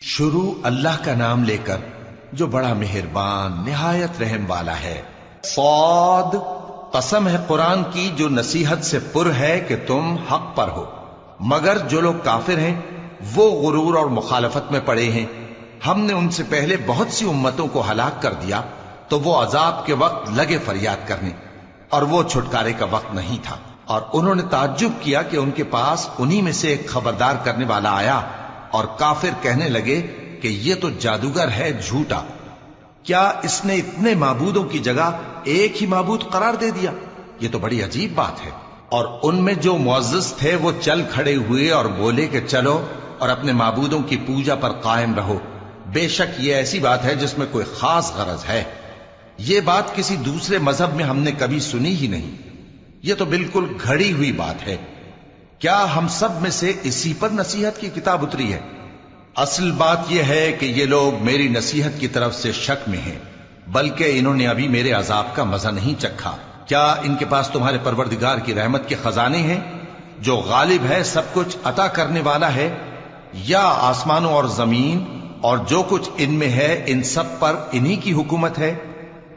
شروع اللہ کا نام لے کر جو بڑا مہربان نہایت رحم والا ہے۔ صاد، قسم ہے قرآن کی جو نصیحت سے پر ہے کہ تم حق پر ہو، مگر جو لوگ کافر ہیں وہ غرور اور مخالفت میں پڑے ہیں۔ ہم نے ان سے پہلے بہت سی امتوں کو ہلاک کر دیا تو وہ عذاب کے وقت لگے فریاد کرنے، اور وہ چھٹکارے کا وقت نہیں تھا، اور انہوں نے تعجب کیا کہ ان کے پاس انہی میں سے ایک خبردار کرنے والا آیا، اور کافر کہنے لگے کہ یہ تو جادوگر ہے جھوٹا، کیا اس نے اتنے معبودوں کی جگہ ایک ہی معبود قرار دے دیا؟ یہ تو بڑی عجیب بات ہے۔ اور ان میں جو معزز تھے وہ چل کھڑے ہوئے اور بولے کہ چلو اور اپنے معبودوں کی پوجا پر قائم رہو، بے شک یہ ایسی بات ہے جس میں کوئی خاص غرض ہے، یہ بات کسی دوسرے مذہب میں ہم نے کبھی سنی ہی نہیں، یہ تو بالکل گھڑی ہوئی بات ہے۔ کیا ہم سب میں سے اسی پر نصیحت کی کتاب اتری ہے؟ اصل بات یہ ہے کہ یہ لوگ میری نصیحت کی طرف سے شک میں ہیں، بلکہ انہوں نے ابھی میرے عذاب کا مزہ نہیں چکھا۔ کیا ان کے پاس تمہارے پروردگار کی رحمت کے خزانے ہیں جو غالب ہے، سب کچھ عطا کرنے والا ہے؟ یا آسمانوں اور زمین اور جو کچھ ان میں ہے ان سب پر انہی کی حکومت ہے؟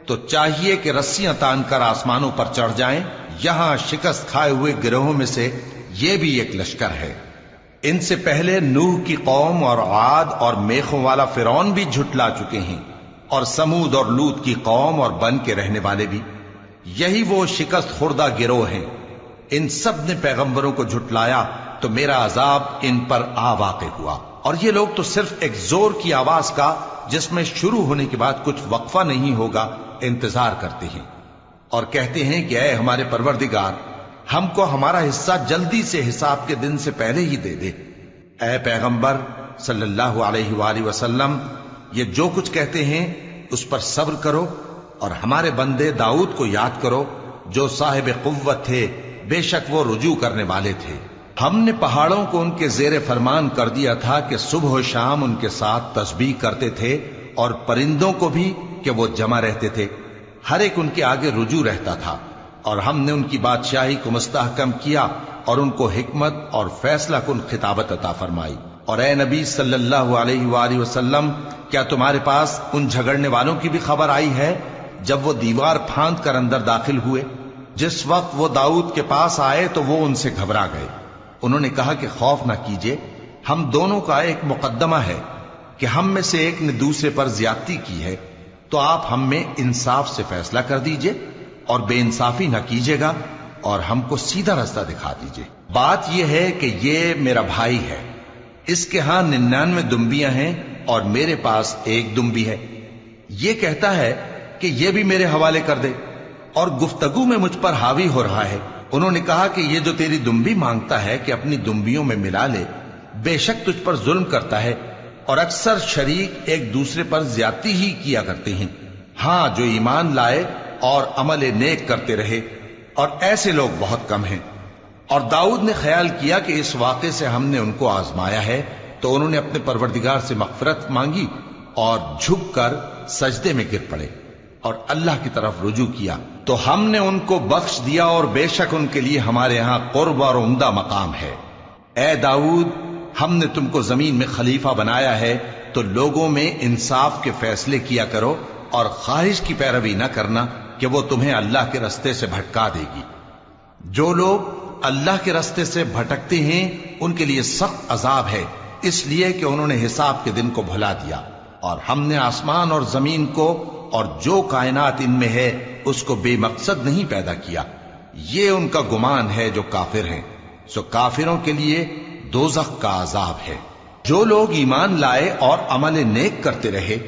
تو چاہیے کہ رسیاں تان کر آسمانوں پر چڑھ جائیں، یہاں شکست کھائے ہوئے گروہوں میں سے یہ بھی ایک لشکر ہے۔ ان سے پہلے نوح کی قوم اور عاد اور میخوں والا فرعون بھی جھٹلا چکے ہیں، اور سمود اور لوط کی قوم اور بن کے رہنے والے بھی، یہی وہ شکست خوردہ گروہ ہیں۔ ان سب نے پیغمبروں کو جھٹلایا تو میرا عذاب ان پر آ واقع ہوا، اور یہ لوگ تو صرف ایک زور کی آواز کا جس میں شروع ہونے کے بعد کچھ وقفہ نہیں ہوگا انتظار کرتے ہیں، اور کہتے ہیں کہ اے ہمارے پروردگار، ہم کو ہمارا حصہ جلدی سے حساب کے دن سے پہلے ہی دے دے۔ اے پیغمبر صلی اللہ علیہ وآلہ وسلم، یہ جو کچھ کہتے ہیں اس پر صبر کرو، اور ہمارے بندے داؤد کو یاد کرو جو صاحب قوت تھے، بے شک وہ رجوع کرنے والے تھے۔ ہم نے پہاڑوں کو ان کے زیر فرمان کر دیا تھا کہ صبح و شام ان کے ساتھ تسبیح کرتے تھے، اور پرندوں کو بھی کہ وہ جمع رہتے تھے، ہر ایک ان کے آگے رجوع رہتا تھا، اور ہم نے ان کی بادشاہی کو مستحکم کیا اور ان کو حکمت اور فیصلہ کن خطابت عطا فرمائی۔ اور اے نبی صلی اللہ علیہ وآلہ وسلم، کیا تمہارے پاس ان جھگڑنے والوں کی بھی خبر آئی ہے جب وہ دیوار پھاند کر اندر داخل ہوئے؟ جس وقت وہ داؤد کے پاس آئے تو وہ ان سے گھبرا گئے، انہوں نے کہا کہ خوف نہ کیجیے، ہم دونوں کا ایک مقدمہ ہے کہ ہم میں سے ایک نے دوسرے پر زیادتی کی ہے، تو آپ ہم میں انصاف سے فیصلہ کر دیجئے اور بے انصافی نہ کیجیے گا، اور ہم کو سیدھا راستہ دکھا دیجئے۔ بات یہ ہے کہ یہ میرا بھائی ہے، اس کے ہاں 99 دمبیاں ہیں اور میرے پاس ایک دمبی ہے، یہ کہتا ہے کہ یہ بھی میرے حوالے کر دے، اور گفتگو میں مجھ پر حاوی ہو رہا ہے۔ انہوں نے کہا کہ یہ جو تیری دمبی مانگتا ہے کہ اپنی دمبیوں میں ملا لے، بے شک تجھ پر ظلم کرتا ہے، اور اکثر شریک ایک دوسرے پر زیادتی ہی کیا کرتے ہیں۔ ہاں، جو ایمان لائے اور عمل نیک کرتے رہے، اور ایسے لوگ بہت کم ہیں۔ اور داؤد نے خیال کیا کہ اس واقعے سے ہم نے ان کو آزمایا ہے، تو انہوں نے اپنے پروردگار سے مغفرت مانگی اور جھک کر سجدے میں گر پڑے اور اللہ کی طرف رجوع کیا، تو ہم نے ان کو بخش دیا، اور بے شک ان کے لیے ہمارے ہاں قرب اور عمدہ مقام ہے۔ اے داؤد، ہم نے تم کو زمین میں خلیفہ بنایا ہے، تو لوگوں میں انصاف کے فیصلے کیا کرو، اور خواہش کی پیروی نہ کرنا کہ وہ تمہیں اللہ کے رستے سے بھٹکا دے گی۔ جو لوگ اللہ کے رستے سے بھٹکتے ہیں ان کے لیے سخت عذاب ہے، اس لیے کہ انہوں نے حساب کے دن کو بھلا دیا، اور ہم نے آسمان اور زمین کو اور جو کائنات ان میں ہے اس کو بے مقصد نہیں پیدا کیا۔ یہ ان کا گمان ہے جو کافر ہیں، سو کافروں کے لیے دوزخ کا عذاب ہے۔ جو لوگ ایمان لائے اور عمل نیک کرتے رہے،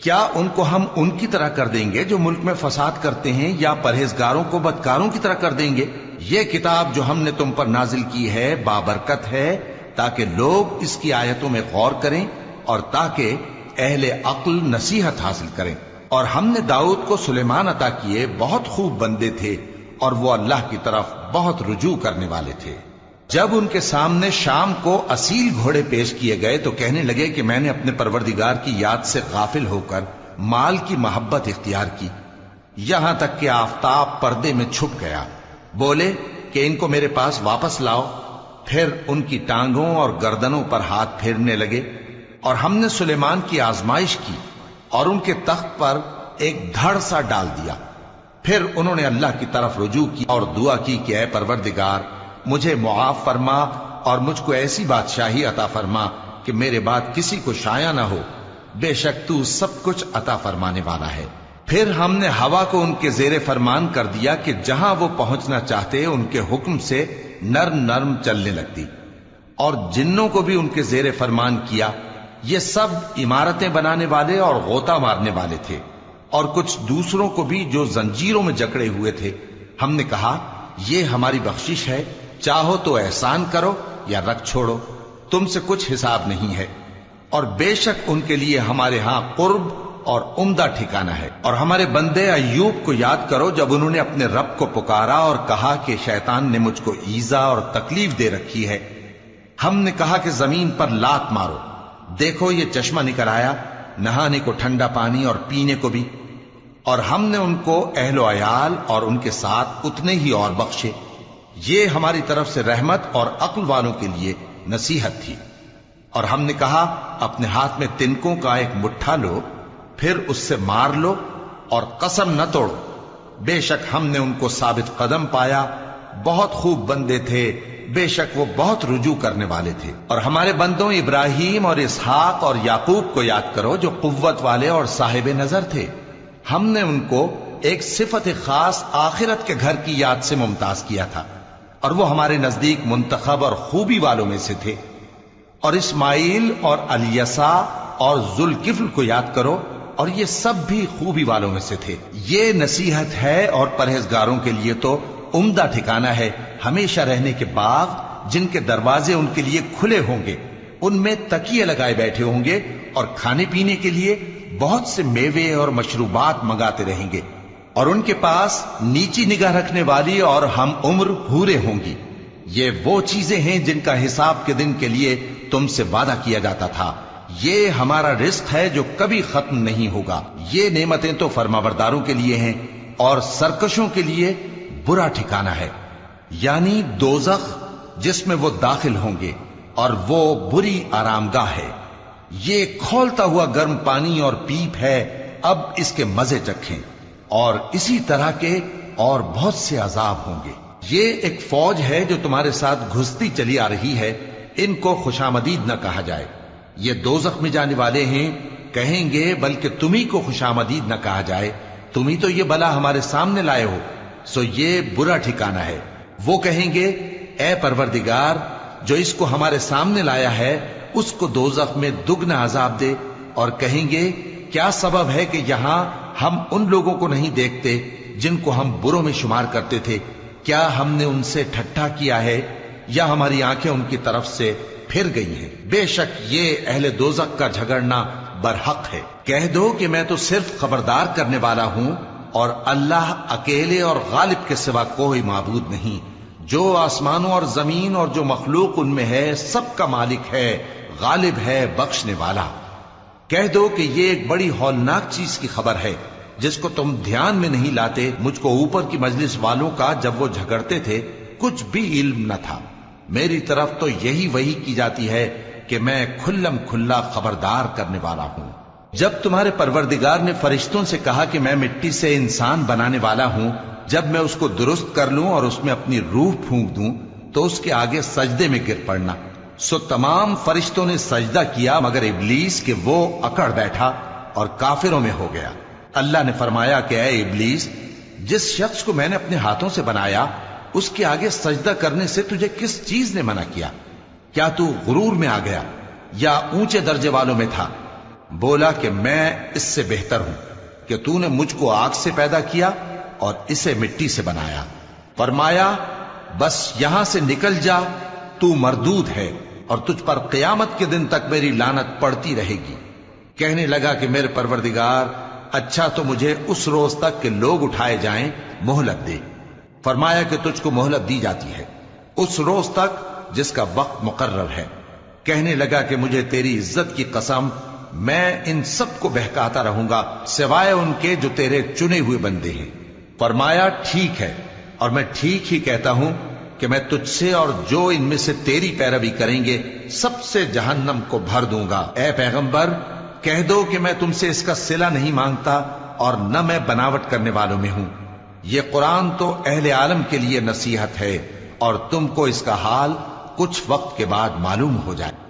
کیا ان کو ہم ان کی طرح کر دیں گے جو ملک میں فساد کرتے ہیں، یا پرہیزگاروں کو بدکاروں کی طرح کر دیں گے؟ یہ کتاب جو ہم نے تم پر نازل کی ہے بابرکت ہے، تاکہ لوگ اس کی آیتوں میں غور کریں اور تاکہ اہل عقل نصیحت حاصل کریں۔ اور ہم نے داؤد کو سلیمان عطا کیے، بہت خوب بندے تھے، اور وہ اللہ کی طرف بہت رجوع کرنے والے تھے۔ جب ان کے سامنے شام کو اصیل گھوڑے پیش کیے گئے تو کہنے لگے کہ میں نے اپنے پروردگار کی یاد سے غافل ہو کر مال کی محبت اختیار کی، یہاں تک کہ آفتاب پردے میں چھپ گیا۔ بولے کہ ان کو میرے پاس واپس لاؤ، پھر ان کی ٹانگوں اور گردنوں پر ہاتھ پھیرنے لگے، اور ہم نے سلیمان کی آزمائش کی اور ان کے تخت پر ایک دھڑ سا ڈال دیا۔ پھر انہوں نے اللہ کی طرف رجوع کی اور دعا کی کہ اے پروردگار مجھے معاف فرما اور مجھ کو ایسی بادشاہی عطا فرما کہ میرے بعد کسی کو شایع نہ ہو، بے شک تو سب کچھ عطا فرمانے والا ہے۔ پھر ہم نے ہوا کو ان کے زیر فرمان کر دیا کہ جہاں وہ پہنچنا چاہتے ان کے حکم سے نرم نرم چلنے لگتی، اور جنوں کو بھی ان کے زیر فرمان کیا۔ یہ سب عمارتیں بنانے والے اور غوطہ مارنے والے تھے، اور کچھ دوسروں کو بھی جو زنجیروں میں جکڑے ہوئے تھے۔ ہم نے کہا یہ ہماری بخشش ہے، چاہو تو احسان کرو یا رکھ چھوڑو، تم سے کچھ حساب نہیں ہے۔ اور بے شک ان کے لیے ہمارے ہاں قرب اور عمدہ ٹھکانہ ہے۔ اور ہمارے بندے ایوب کو یاد کرو جب انہوں نے اپنے رب کو پکارا اور کہا کہ شیطان نے مجھ کو ایذا اور تکلیف دے رکھی ہے۔ ہم نے کہا کہ زمین پر لات مارو، دیکھو یہ چشمہ نکل آیا، نہانے کو ٹھنڈا پانی اور پینے کو بھی۔ اور ہم نے ان کو اہل و عیال اور ان کے ساتھ اتنے ہی اور بخشے۔ یہ ہماری طرف سے رحمت اور عقل والوں کے لیے نصیحت تھی۔ اور ہم نے کہا اپنے ہاتھ میں تنکوں کا ایک مٹھا لو، پھر اس سے مار لو اور قسم نہ توڑو، بے شک ہم نے ان کو ثابت قدم پایا، بہت خوب بندے تھے، بے شک وہ بہت رجوع کرنے والے تھے۔ اور ہمارے بندوں ابراہیم اور اسحاق اور یعقوب کو یاد کرو جو قوت والے اور صاحب نظر تھے۔ ہم نے ان کو ایک صفت خاص آخرت کے گھر کی یاد سے ممتاز کیا تھا، اور وہ ہمارے نزدیک منتخب اور خوبی والوں میں سے تھے۔ اور اسماعیل اور الیسع اور ذوالکفل کو یاد کرو، اور یہ سب بھی خوبی والوں میں سے تھے۔ یہ نصیحت ہے اور پرہیزگاروں کے لیے تو عمدہ ٹھکانہ ہے، ہمیشہ رہنے کے باغ جن کے دروازے ان کے لیے کھلے ہوں گے، ان میں تکیے لگائے بیٹھے ہوں گے، اور کھانے پینے کے لیے بہت سے میوے اور مشروبات منگاتے رہیں گے، اور ان کے پاس نیچی نگاہ رکھنے والی اور ہم عمر حوریں ہوں گی۔ یہ وہ چیزیں ہیں جن کا حساب کے دن کے لیے تم سے وعدہ کیا جاتا تھا۔ یہ ہمارا رزق ہے جو کبھی ختم نہیں ہوگا۔ یہ نعمتیں تو فرمانبرداروں کے لیے ہیں، اور سرکشوں کے لیے برا ٹھکانہ ہے، یعنی دوزخ جس میں وہ داخل ہوں گے، اور وہ بری آرامگاہ ہے۔ یہ کھولتا ہوا گرم پانی اور پیپ ہے، اب اس کے مزے چکھیں، اور اسی طرح کے اور بہت سے عذاب ہوں گے۔ یہ ایک فوج ہے جو تمہارے ساتھ گھستی چلی آ رہی ہے، ان کو خوشامدید نہ کہا جائے۔ یہ دوزخ میں جانے والے ہیں، کہیں گے بلکہ تمہیں کو خوشامدید نہ کہا جائے، تمہیں تو یہ بلا ہمارے سامنے لائے ہو، سو یہ برا ٹھکانہ ہے۔ وہ کہیں گے اے پروردگار جو اس کو ہمارے سامنے لایا ہے اس کو دوزخ میں دگنا عذاب دے، اور کہیں گے کیا سبب ہے کہ یہاں ہم ان لوگوں کو نہیں دیکھتے جن کو ہم بروں میں شمار کرتے تھے؟ کیا ہم نے ان سے ٹھٹھا کیا ہے یا ہماری آنکھیں ان کی طرف سے پھر گئی ہیں؟ بے شک یہ اہل دوزخ کا جھگڑنا برحق ہے۔ کہہ دو کہ میں تو صرف خبردار کرنے والا ہوں، اور اللہ اکیلے اور غالب کے سوا کوئی معبود نہیں۔ جو آسمانوں اور زمین اور جو مخلوق ان میں ہے سب کا مالک ہے، غالب ہے، بخشنے والا۔ کہہ دو کہ یہ ایک بڑی ہولناک چیز کی خبر ہے جس کو تم دھیان میں نہیں لاتے۔ مجھ کو اوپر کی مجلس والوں کا جب وہ جھگڑتے تھے کچھ بھی علم نہ تھا، میری طرف تو یہی وحی کی جاتی ہے کہ میں کھلم کھلا خبردار کرنے والا ہوں۔ جب تمہارے پروردگار نے فرشتوں سے کہا کہ میں مٹی سے انسان بنانے والا ہوں، جب میں اس کو درست کر لوں اور اس میں اپنی روح پھونک دوں تو اس کے آگے سجدے میں گر پڑنا۔ سو تمام فرشتوں نے سجدہ کیا مگر ابلیس کہ وہ اکڑ بیٹھا اور کافروں میں ہو گیا۔ اللہ نے فرمایا کہ اے ابلیس، جس شخص کو میں نے اپنے ہاتھوں سے بنایا اس کے آگے سجدہ کرنے سے تجھے کس چیز نے منع کیا؟ کیا تو غرور میں آ گیا یا اونچے درجے والوں میں تھا؟ بولا کہ میں اس سے بہتر ہوں کہ تو نے مجھ کو آگ سے پیدا کیا اور اسے مٹی سے بنایا۔ فرمایا بس یہاں سے نکل جا، تو مردود ہے اور تجھ پر قیامت کے دن تک میری لعنت پڑتی رہے گی۔ کہنے لگا کہ میرے پروردگار اچھا تو مجھے اس روز تک کہ لوگ اٹھائے جائیں مہلت دے۔ فرمایا کہ تجھ کو مہلت دی جاتی ہے اس روز تک جس کا وقت مقرر ہے۔ کہنے لگا کہ مجھے تیری عزت کی قسم میں ان سب کو بہکاتا رہوں گا سوائے ان کے جو تیرے چنے ہوئے بندے ہیں۔ فرمایا ٹھیک ہے، اور میں ٹھیک ہی کہتا ہوں کہ میں تجھ سے اور جو ان میں سے تیری پیروی کریں گے سب سے جہنم کو بھر دوں گا۔ اے پیغمبر کہہ دو کہ میں تم سے اس کا صلہ نہیں مانگتا اور نہ میں بناوٹ کرنے والوں میں ہوں۔ یہ قرآن تو اہل عالم کے لیے نصیحت ہے اور تم کو اس کا حال کچھ وقت کے بعد معلوم ہو جائے۔